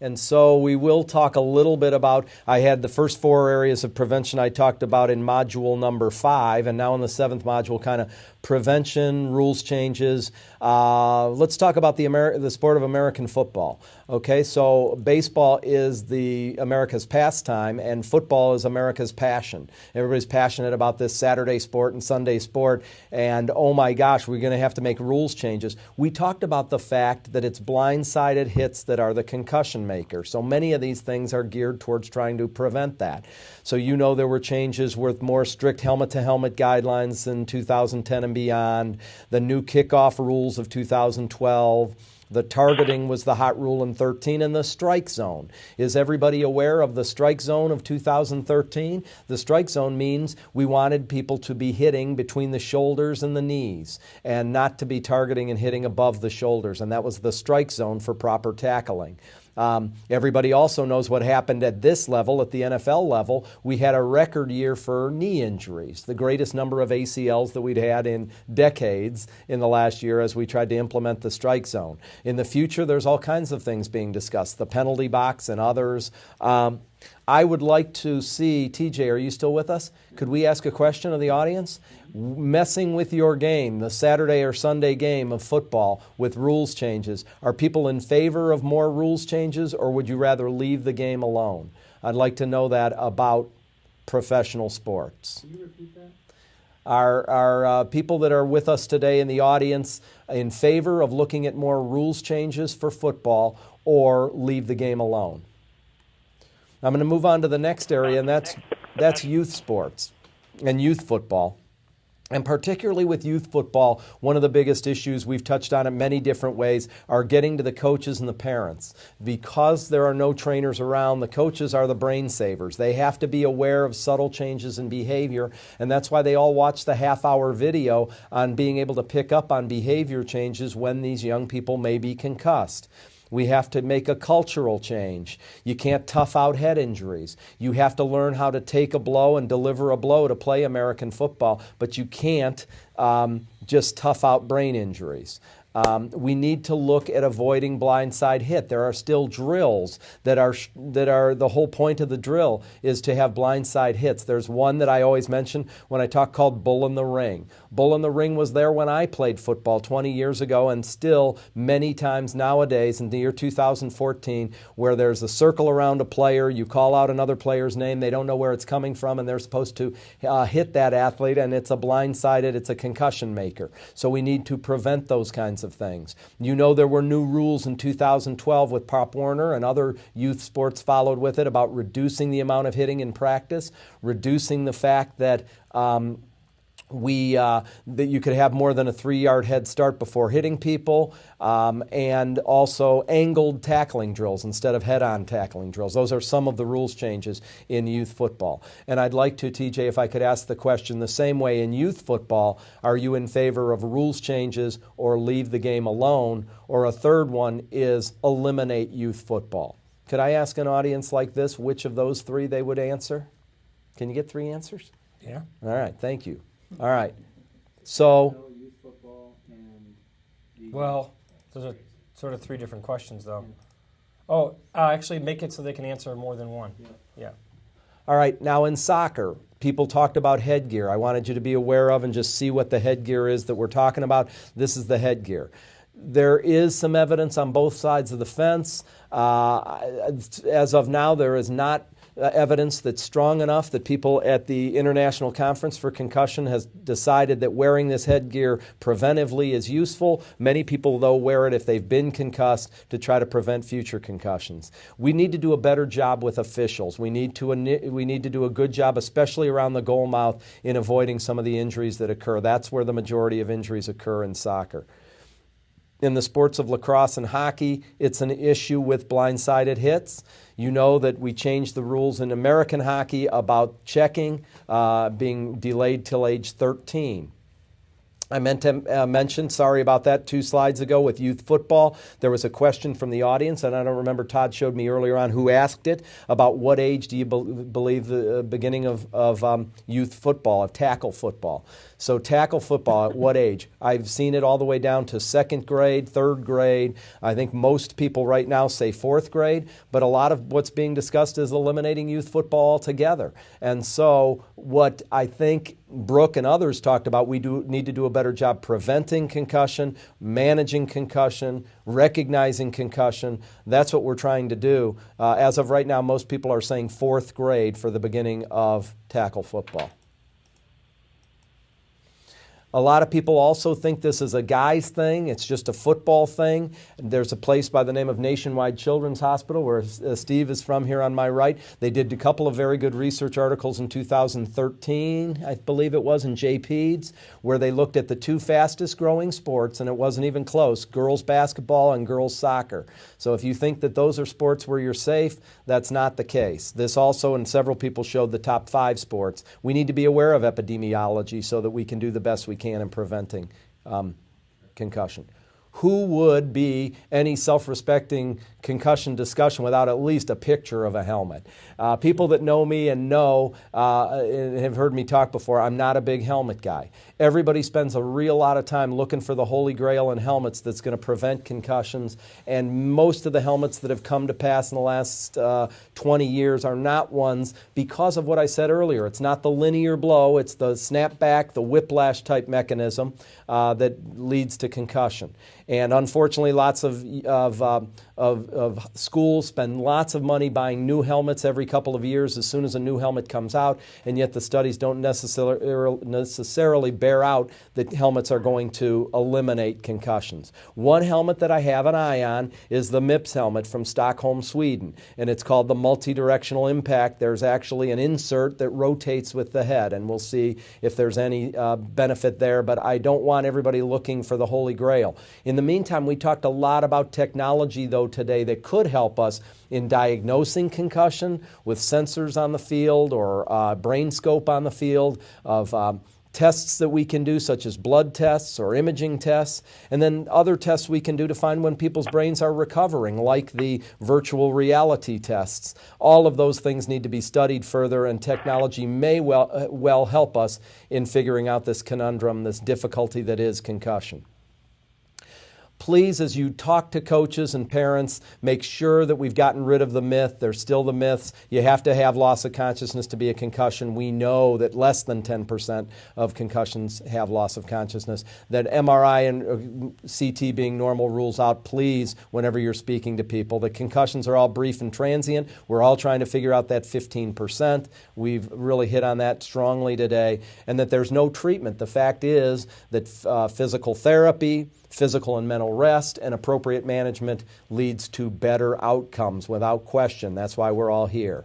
And so we will talk a little bit about, I had the first 4 areas of prevention I talked about in module number 5, and now in the 7th module, kind of prevention, rules changes. Let's talk about the sport of American football. Okay, so baseball is America's pastime, and football is America's passion. Everybody's passionate about this Saturday sport and Sunday sport, and oh my gosh, we're going to have to make rules changes. We talked about the fact that it's blindsided hits that are the concussion maker. So many of these things are geared towards trying to prevent that. So there were changes with more strict helmet-to-helmet guidelines in 2010 and beyond, the new kickoff rules of 2012. The targeting was the hot rule in 13, and the strike zone. Is everybody aware of the strike zone of 2013? The strike zone means we wanted people to be hitting between the shoulders and the knees and not to be targeting and hitting above the shoulders, and that was the strike zone for proper tackling. Everybody also knows what happened at this level, at the NFL level. We had a record year for knee injuries, the greatest number of ACLs that we'd had in decades in the last year as we tried to implement the strike zone. In the future, there's all kinds of things being discussed, the penalty box and others. I would like to see, TJ, are you still with us? Could we ask a question of the audience? Messing with your game, the Saturday or Sunday game of football with rules changes, are people in favor of more rules changes, or would you rather leave the game alone? I'd like to know that about professional sports. Can you repeat that? Are people that are with us today in the audience in favor of looking at more rules changes for football, or leave the game alone? I'm going to move on to the next area, and that's youth sports and youth football. And particularly with youth football, one of the biggest issues, we've touched on it many different ways, are getting to the coaches and the parents. Because there are no trainers around, the coaches are the brain savers. They have to be aware of subtle changes in behavior, and that's why they all watch the half-hour video on being able to pick up on behavior changes when these young people may be concussed. We have to make a cultural change. You can't tough out head injuries. You have to learn how to take a blow and deliver a blow to play American football, but you can't just tough out brain injuries. We need to look at avoiding blindside hit. There are still drills that are the whole point of the drill is to have blindside hits. There's one that I always mention when I talk called Bull in the Ring. Bull in the Ring was there when I played football 20 years ago, and still many times nowadays in the year 2014 where there's a circle around a player, you call out another player's name, they don't know where it's coming from, and they're supposed to hit that athlete, and it's a blindsided, it's a concussion maker. So we need to prevent those kinds of things. There were new rules in 2012 with Pop Warner, and other youth sports followed with it, about reducing the amount of hitting in practice, reducing the fact that that you could have more than a 3-yard head start before hitting people, and also angled tackling drills instead of head-on tackling drills. Those are some of the rules changes in youth football. And I'd like to, TJ, if I could ask the question the same way in youth football, are you in favor of rules changes or leave the game alone? Or a third one is eliminate youth football. Could I ask an audience like this which of those 3 they would answer? Can you get 3 answers? Yeah. All right, thank you. All right. So, Youth football and well, those are sort of 3 different questions, though. Oh, actually, make it so they can answer more than one. Yeah. all right, now in soccer, people talked about headgear. I wanted you to be aware of and just see what the headgear is that we're talking about. This is the headgear. There is some evidence on both sides of the fence. As of now, there is not evidence that's strong enough that people at the International Conference for Concussion has decided that wearing this headgear preventively is useful. Many people, though, wear it if they've been concussed to try to prevent future concussions. We need to do a better job with officials. We need to do a good job, especially around the goal mouth, in avoiding some of the injuries that occur. That's where the majority of injuries occur in soccer. In the sports of lacrosse and hockey, it's an issue with blindsided hits. You know that we changed the rules in American hockey about checking being delayed till age 13. I meant to mention, sorry about that, 2 slides ago with youth football. There was a question from the audience, and I don't remember, Todd showed me earlier on who asked it, about what age do you believe the beginning of youth football, of tackle football. So tackle football, at what age? I've seen it all the way down to 2nd grade, 3rd grade. I think most people right now say 4th grade, but a lot of what's being discussed is eliminating youth football altogether. And so what I think Brooke and others talked about, we need to do a better job preventing concussion, managing concussion, recognizing concussion. That's what we're trying to do. As of right now, most people are saying 4th grade for the beginning of tackle football. A lot of people also think this is a guy's thing. It's just a football thing. There's a place by the name of Nationwide Children's Hospital where Steve is from here on my right. They did a couple of very good research articles in 2013, I believe it was, in JPEDS, where they looked at the 2 fastest growing sports, and it wasn't even close, girls basketball and girls soccer. So if you think that those are sports where you're safe, that's not the case. This also, and several people showed the top 5 sports. We need to be aware of epidemiology so that we can do the best we can in preventing concussion. Who would be any self-respecting concussion discussion without at least a picture of a helmet? People that know me and know and have heard me talk before, I'm not a big helmet guy. Everybody spends a real lot of time looking for the holy grail in helmets that's going to prevent concussions, and most of the helmets that have come to pass in the last 20 years are not ones because of what I said earlier. It's not the linear blow, it's the snapback, the whiplash type mechanism that leads to concussion. And unfortunately, lots of schools spend lots of money buying new helmets every couple of years as soon as a new helmet comes out, and yet the studies don't necessarily bear out that helmets are going to eliminate concussions. One helmet that I have an eye on is the MIPS helmet from Stockholm, Sweden, and it's called the multi-directional impact. There's actually an insert that rotates with the head, and we'll see if there's any benefit there, but I don't want everybody looking for the holy grail. In the meantime, we talked a lot about technology, though, today that could help us in diagnosing concussion with sensors on the field or brain scope on the field, of tests that we can do, such as blood tests or imaging tests, and then other tests we can do to find when people's brains are recovering, like the virtual reality tests. All of those things need to be studied further, and technology may well help us in figuring out this conundrum, this difficulty that is concussion. Please, as you talk to coaches and parents, make sure that we've gotten rid of the myth. There's still the myths. You have to have loss of consciousness to be a concussion. We know that less than 10% of concussions have loss of consciousness. That MRI and CT being normal rules out, please, whenever you're speaking to people. The concussions are all brief and transient. We're all trying to figure out that 15%. We've really hit on that strongly today. And that there's no treatment. The fact is that physical therapy, physical and mental rest, and appropriate management leads to better outcomes without question. That's why we're all here.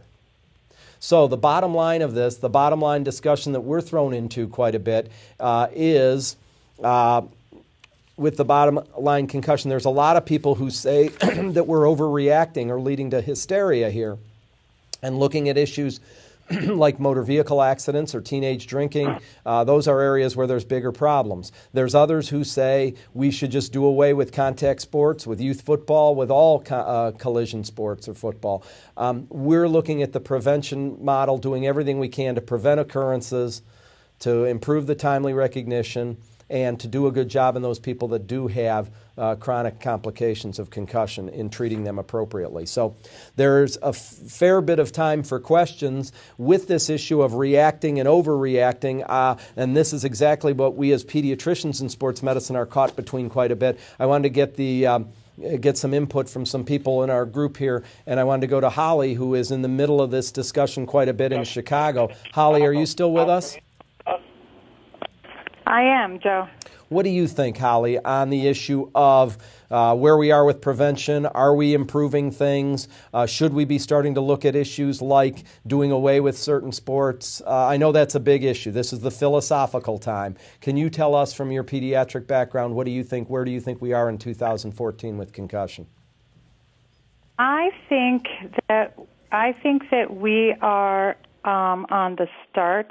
So the bottom line of this, the bottom line discussion that we're thrown into quite a bit is with the bottom line concussion. There's a lot of people who say that we're overreacting or leading to hysteria here, and looking at issues like motor vehicle accidents or teenage drinking. Those are areas where there's bigger problems. There's others who say we should just do away with contact sports, with youth football, with all collision sports or football. We're looking at the prevention model, doing everything we can to prevent occurrences, to improve the timely recognition, and to do a good job in those people that do have chronic complications of concussion in treating them appropriately. So there's a fair bit of time for questions with this issue of reacting and overreacting, and this is exactly what we as pediatricians in sports medicine are caught between quite a bit. I wanted to get some input from some people in our group here, and I wanted to go to Holly, who is in the middle of this discussion quite a bit in Chicago. Holly, are you still with us? I am, Joe. What do you think, Holly, on the issue of where we are with prevention? Are we improving things? Should we be starting to look at issues like doing away with certain sports? I know that's a big issue. This is the philosophical time. Can you tell us from your pediatric background, what do you think, where do you think we are in 2014 with concussion? I think that we are on the start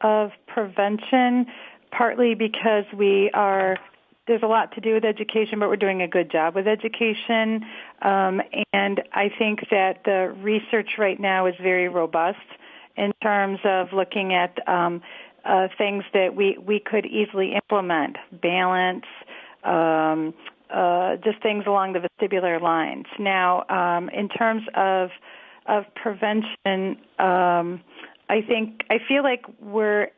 of prevention. partly because there's a lot to do with education, but we're doing a good job with education. And I think that the research right now is very robust in terms of looking at things that we could easily implement, balance, just things along the vestibular lines. Now, in terms of prevention, I feel like we're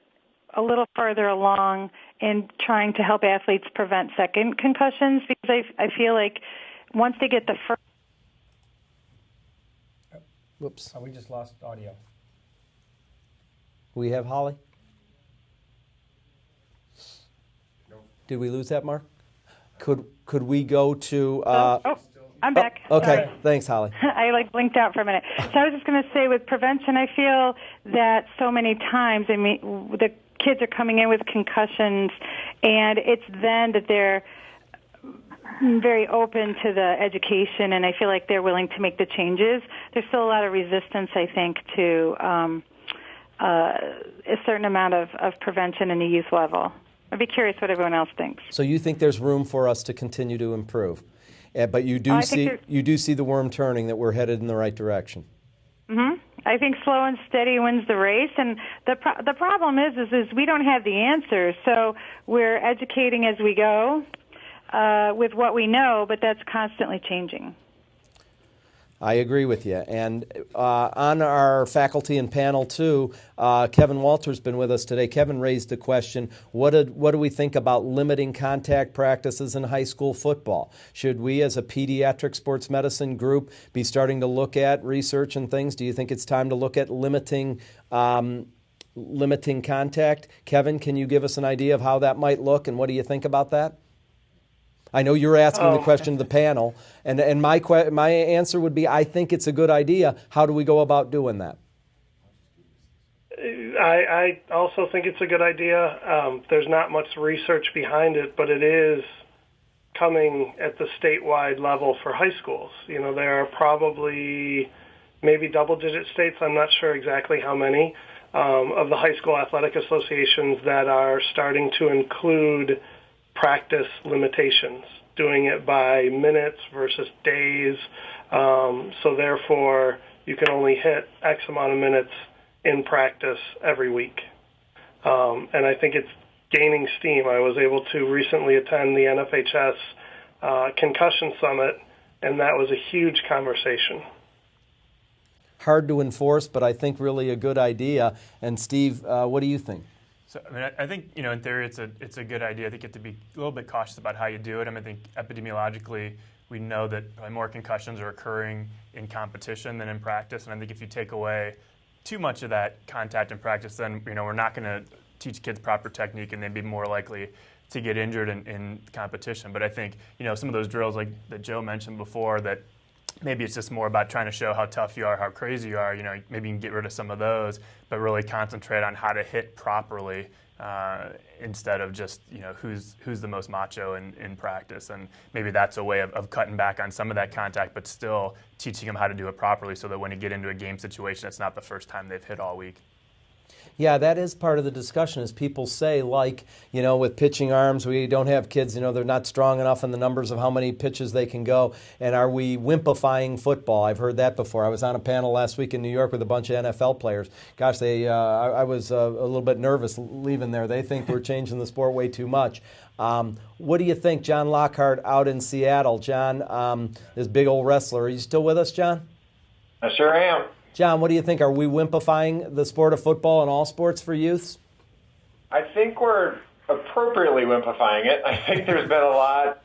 a little further along in trying to help athletes prevent second concussions, because I feel like once they get the first. Whoops. We just lost audio. We have Holly? Did we lose that, Mark? Could we go to... I'm back. Okay, Sorry. Thanks, Holly. I blinked out for a minute. So I was just going to say, with prevention, I feel that so many times, the kids are coming in with concussions, and it's then that they're very open to the education, and I feel like they're willing to make the changes. There's still a lot of resistance, I think, to a certain amount of prevention in the youth level. I'd be curious what everyone else thinks. So you think there's room for us to continue to improve, but you do see the worm turning, that we're headed in the right direction. Mm-hmm. I think slow and steady wins the race, and the problem is we don't have the answers. So we're educating as we go with what we know, but that's constantly changing. I agree with you. And on our faculty and panel, too, Kevin Walter's been with us today. Kevin raised the question, what do we think about limiting contact practices in high school football? Should we, as a pediatric sports medicine group, be starting to look at research and things? Do you think it's time to look at limiting contact? Kevin, can you give us an idea of how that might look, and what do you think about that? I know you're asking the question to the panel, and my answer would be, I think it's a good idea. How do we go about doing that? I also think it's a good idea. There's not much research behind it, but it is coming at the statewide level for high schools. There are probably maybe double-digit states, I'm not sure exactly how many, of the high school athletic associations that are starting to include practice limitations, doing it by minutes versus days. So therefore, you can only hit X amount of minutes in practice every week. And I think it's gaining steam. I was able to recently attend the NFHS Concussion Summit, and that was a huge conversation. Hard to enforce, but I think really a good idea. And Steve, what do you think? So, I think, in theory, it's a good idea. I think you have to be a little bit cautious about how you do it. I think epidemiologically, we know that probably more concussions are occurring in competition than in practice. And I think if you take away too much of that contact in practice, then, we're not going to teach kids proper technique, and they'd be more likely to get injured in competition. But I think, some of those drills like that Joe mentioned before, that maybe it's just more about trying to show how tough you are, how crazy you are. Maybe you can get rid of some of those, but really concentrate on how to hit properly instead of just who's the most macho in practice. And maybe that's a way of cutting back on some of that contact, but still teaching them how to do it properly, so that when you get into a game situation, it's not the first time they've hit all week. Yeah, that is part of the discussion, as people say, with pitching arms, we don't have kids, they're not strong enough in the numbers of how many pitches they can go. And are we wimpifying football? I've heard that before. I was on a panel last week in New York with a bunch of NFL players. Gosh, I was a little bit nervous leaving there. They think we're changing the sport way too much. What do you think, John Lockhart out in Seattle? John, this big old wrestler. Are you still with us, John? I sure am. John, what do you think? Are we wimpifying the sport of football and all sports for youths? I think we're appropriately wimpifying it. I think there's been a lot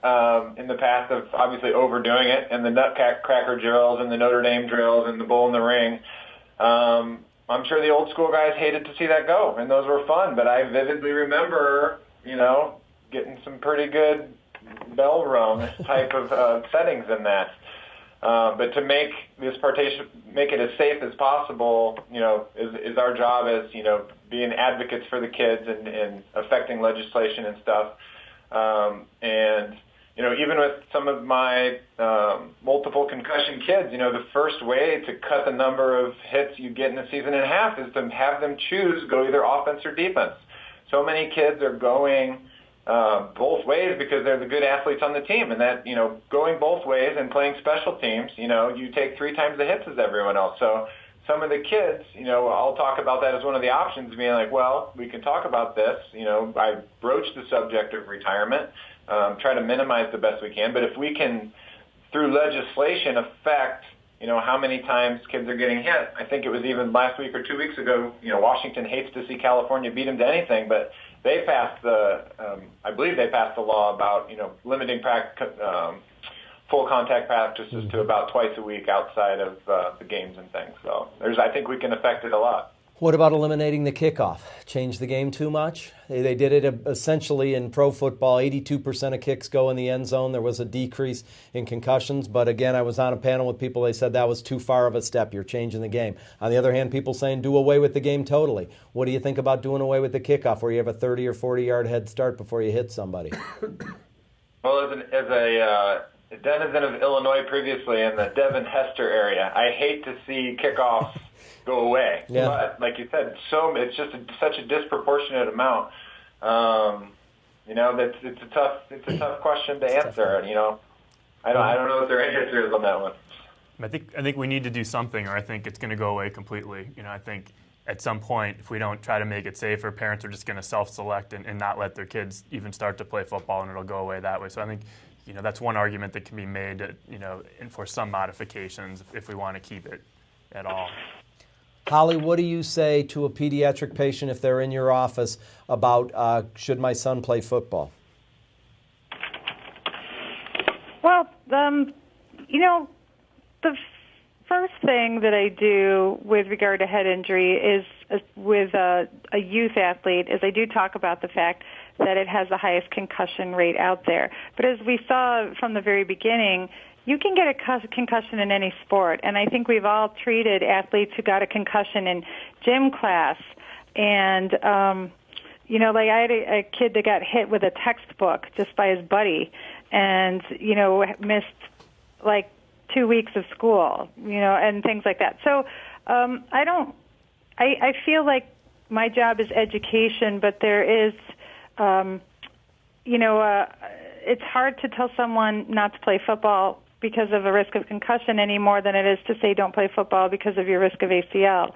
in the past of obviously overdoing it, and the nutcracker drills and the Notre Dame drills and the bull in the ring. I'm sure the old school guys hated to see that go, and those were fun, but I vividly remember, getting some pretty good bell rung type of settings in that. But to make it as safe as possible, is our job as, being advocates for the kids and affecting legislation and stuff. And, even with some of my multiple concussion kids, the first way to cut the number of hits you get in a season and a half is to have them choose go either offense or defense. so many kids are going both ways because they're the good athletes on the team, and that, going both ways and playing special teams, you take 3 times the hits as everyone else. So some of the kids, I'll talk about that as one of the options, being like, well, we can talk about this. I broached the subject of retirement, try to minimize the best we can. But if we can, through legislation, affect, how many times kids are getting hit. I think it was even last week or 2 weeks ago, Washington hates to see California beat them to anything, but they passed I believe they passed the law about, limiting full contact practices to about twice a week outside of the games and things. So I think we can affect it a lot. What about eliminating the kickoff? Change the game too much? They did it essentially in pro football. 82% of kicks go in the end zone. There was a decrease in concussions. But again, I was on a panel with people. They said that was too far of a step. You're changing the game. On the other hand, people saying do away with the game totally. What do you think about doing away with the kickoff where you have a 30 or 40-yard head start before you hit somebody? Well, as a denizen of Illinois previously in the Devon Hester area, I hate to see kickoffs go away. Yeah. But like you said, it's just such a disproportionate amount. It's a tough question to answer. I don't know what their answer is on that one. I think we need to do something, or I think it's going to go away completely. I think at some point, if we don't try to make it safer, parents are just going to self-select and not let their kids even start to play football, and it'll go away that way. So I think that's one argument that can be made. And for some modifications, if we want to keep it at all. Holly, what do you say to a pediatric patient if they're in your office about should my son play football? Well, the first thing that I do with regard to head injury is with a youth athlete is I do talk about the fact that it has the highest concussion rate out there. But as we saw from the very beginning, you can get a concussion in any sport, and I think we've all treated athletes who got a concussion in gym class. And, like I had a kid that got hit with a textbook just by his buddy and, missed like 2 weeks of school, and things like that. So I feel like my job is education, but there is, it's hard to tell someone not to play football because of a risk of concussion any more than it is to say don't play football because of your risk of ACL,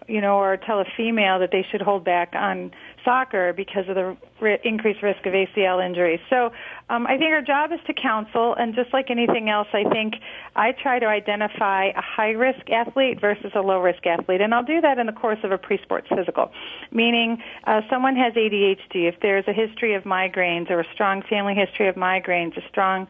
or tell a female that they should hold back on soccer because of the increased risk of ACL injuries. So I think our job is to counsel, and just like anything else, I think I try to identify a high-risk athlete versus a low-risk athlete, and I'll do that in the course of a pre-sports physical, meaning someone has ADHD. If there's a history of migraines or a strong family history of migraines, a strong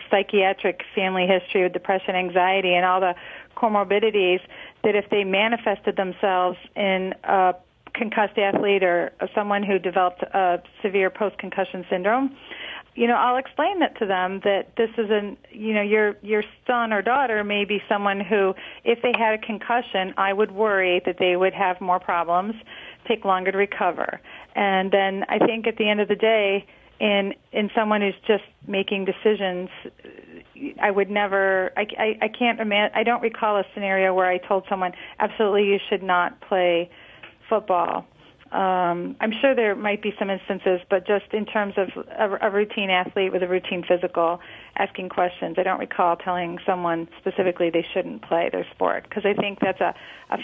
psychiatric family history of depression, anxiety, and all the comorbidities, that if they manifested themselves in a concussed athlete or someone who developed a severe post-concussion syndrome, I'll explain that to them that this isn't, your son or daughter may be someone who, if they had a concussion, I would worry that they would have more problems, take longer to recover. And then I think at the end of the day, in someone who's just making decisions, I would never, I can't imagine, I don't recall a scenario where I told someone, absolutely you should not play football. I'm sure there might be some instances, but just in terms of a routine athlete with a routine physical asking questions, I don't recall telling someone specifically they shouldn't play their sport, because I think that's a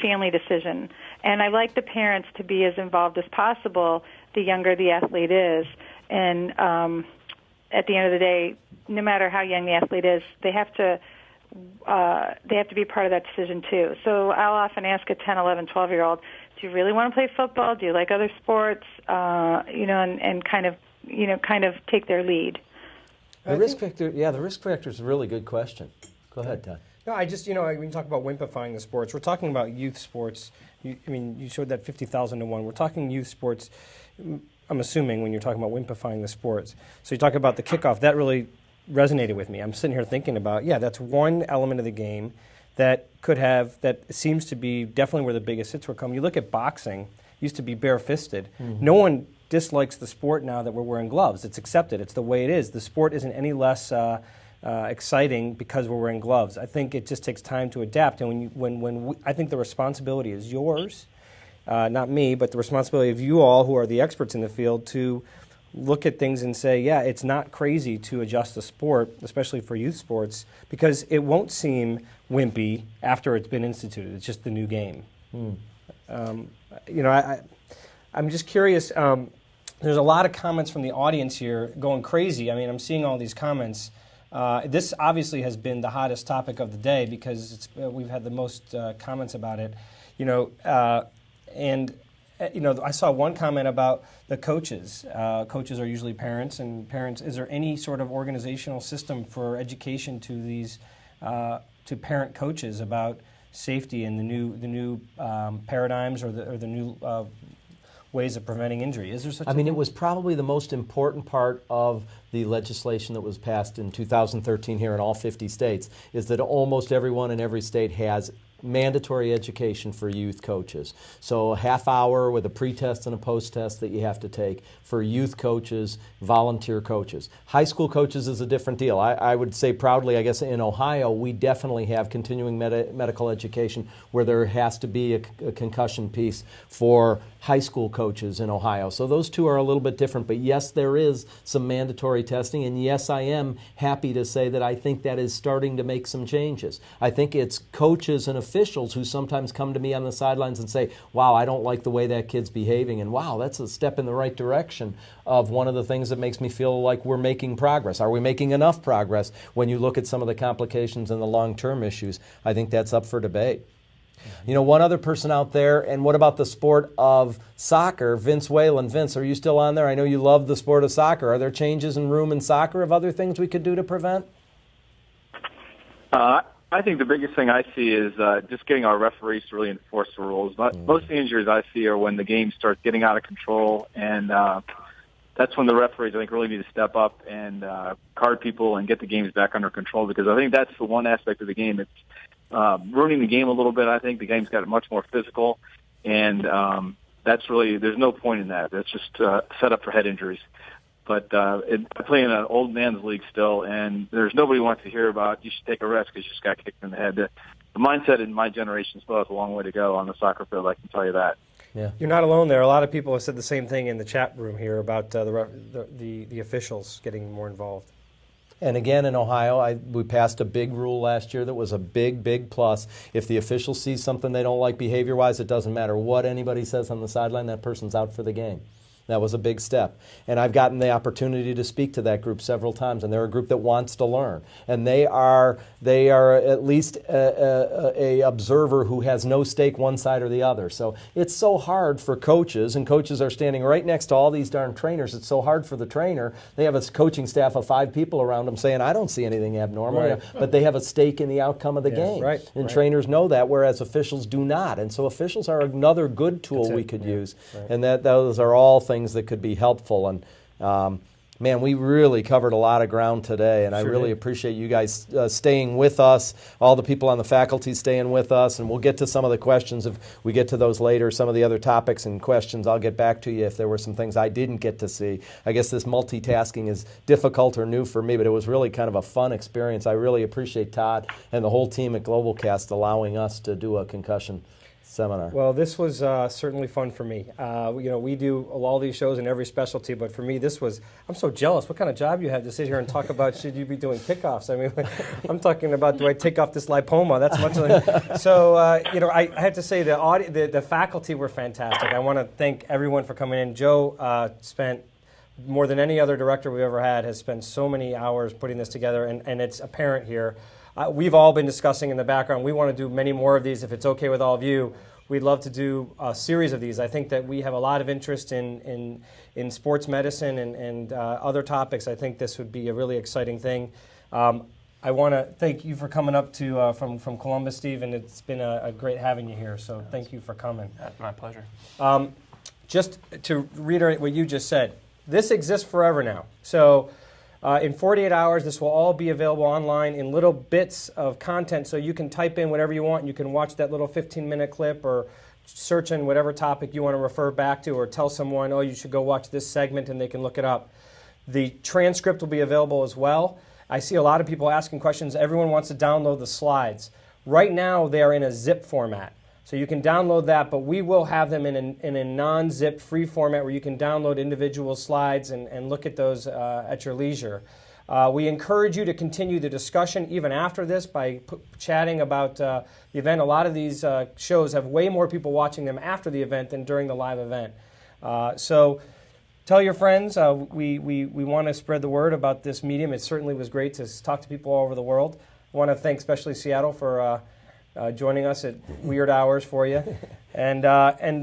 family decision. And I like the parents to be as involved as possible the younger the athlete is. And at the end of the day, no matter how young the athlete is, they have to be part of that decision too. So I'll often ask a 10, 11, 12-year-old, do you really want to play football? Do you like other sports? And kind of take their lead. The risk factor is a really good question. Go ahead, Todd. No, I just, when you talk about wimpifying the sports, we're talking about youth sports. You showed that 50,000 to 1. We're talking youth sports, I'm assuming, when you're talking about wimpifying the sports. So you talk about the kickoff. That really resonated with me. I'm sitting here thinking about, that's one element of the game that seems to be definitely where the biggest hits were coming. You look at boxing, used to be bare-fisted. Mm-hmm. No one dislikes the sport now that we're wearing gloves. It's accepted. It's the way it is. The sport isn't any less exciting because we're wearing gloves. I think it just takes time to adapt. And I think the responsibility is yours not me, but the responsibility of you all who are the experts in the field to look at things and say, yeah, it's not crazy to adjust the sport, especially for youth sports, because it won't seem wimpy after it's been instituted. It's just the new game. I'm just curious. There's a lot of comments from the audience here going crazy. I mean, I'm seeing all these comments. This obviously has been the hottest topic of the day because we've had the most comments about it. I saw one comment about the coaches. Coaches are usually parents, and parents. Is there any sort of organizational system for education to these to parent coaches about safety and the new paradigms or the new ways of preventing injury? Is there such? It was probably the most important part of the legislation that was passed in 2013 here in all 50 states, is that almost everyone in every state has mandatory education for youth coaches. So a half hour with a pre-test and a post-test that you have to take for youth coaches, volunteer coaches. High school coaches is a different deal. I would say proudly, I guess in Ohio, we definitely have continuing medical education where there has to be a concussion piece for high school coaches in Ohio. So those two are a little bit different. But yes, there is some mandatory testing. And yes, I am happy to say that I think that is starting to make some changes. I think it's coaches and officials who sometimes come to me on the sidelines and say, wow, I don't like the way that kid's behaving, and wow, that's a step in the right direction of one of the things that makes me feel like we're making progress. Are we making enough progress when you look at some of the complications and the long-term issues? I think that's up for debate. One other person out there, and what about the sport of soccer? Vince Whalen. Vince, are you still on there? I know you love the sport of soccer. Are there changes in room in soccer of other things we could do to prevent? I think the biggest thing I see is just getting our referees to really enforce the rules. But most of the injuries I see are when the game starts getting out of control, and that's when the referees, I think, really need to step up and card people and get the games back under control, because I think that's the one aspect of the game. It's ruining the game a little bit. I think the game's got much more physical, and that's really, there's no point in that. That's just set up for head injuries. But I play in an old man's league still, and there's nobody who wants to hear about you should take a rest because you just got kicked in the head. The mindset in my generation still has a long way to go on the soccer field, I can tell you that. Yeah. You're not alone there. A lot of people have said the same thing in the chat room here about the officials getting more involved. And again, in Ohio, we passed a big rule last year that was a big, big plus. If the official sees something they don't like behavior-wise, it doesn't matter what anybody says on the sideline, that person's out for the game. That was a big step. And I've gotten the opportunity to speak to that group several times, and they're a group that wants to learn. And they are at least a observer who has no stake one side or the other. So it's so hard for coaches, and coaches are standing right next to all these darn trainers. It's so hard for the trainer. They have a coaching staff of 5 people around them saying, I don't see anything abnormal. Right. But they have a stake in the outcome of the game. Right. And trainers know that, whereas officials do not. And so officials are another good tool we could use. Right. And those are all things that could be helpful. And man, we really covered a lot of ground today, and I really appreciate you guys staying with us, all the people on the faculty staying with us, and we'll get to some of the questions if we get to those later, some of the other topics and questions. I'll get back to you if there were some things I didn't get to see. I guess this multitasking is difficult or new for me, but it was really kind of a fun experience. I really appreciate Todd and the whole team at GlobalCast allowing us to do a concussion seminar. Well, this was certainly fun for me. We do all these shows in every specialty, but for me, I'm so jealous. What kind of job you have to sit here and talk about should you be doing kickoffs? I mean, I'm talking about, do I take off this lipoma? That's much like, so, I have to say the faculty were fantastic. I want to thank everyone for coming in. Joe spent more than any other director we've ever had, has spent so many hours putting this together, and it's apparent here. We've all been discussing in the background, we want to do many more of these if it's okay with all of you. We'd love to do a series of these. I think that we have a lot of interest in sports medicine and other topics. I think this would be a really exciting thing. I want to thank you for coming up to from Columbus, Steve, and it's been a great having you here, so thank you for coming. My pleasure. Just to reiterate what you just said, this exists forever now. So in 48 hours, this will all be available online in little bits of content, so you can type in whatever you want, and you can watch that little 15-minute clip or search in whatever topic you want to refer back to, or tell someone, oh, you should go watch this segment, and they can look it up. The transcript will be available as well. I see a lot of people asking questions. Everyone wants to download the slides. Right now, they are in a zip format. So you can download that, but we will have them in a non-zip free format where you can download individual slides and look at those at your leisure. We encourage you to continue the discussion even after this by chatting about the event. A lot of these shows have way more people watching them after the event than during the live event. So tell your friends. We want to spread the word about this medium. It certainly was great to talk to people all over the world. I want to thank especially Seattle for joining us at weird hours for you. And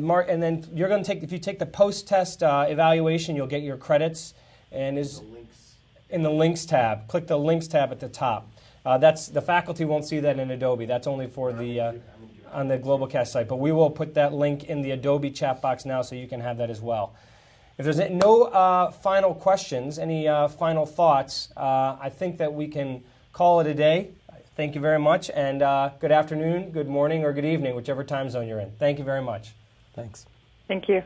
Mark, and then you're going to take, if you take the post-test evaluation, you'll get your credits. And is in the links tab. Click the links tab at the top. That's the faculty won't see that in Adobe. That's only for the on the GlobalCast site. But we will put that link in the Adobe chat box now, so you can have that as well. If there's no final questions, any final thoughts, I think that we can call it a day. Thank you very much, and good afternoon, good morning, or good evening, whichever time zone you're in. Thank you very much. Thanks. Thank you.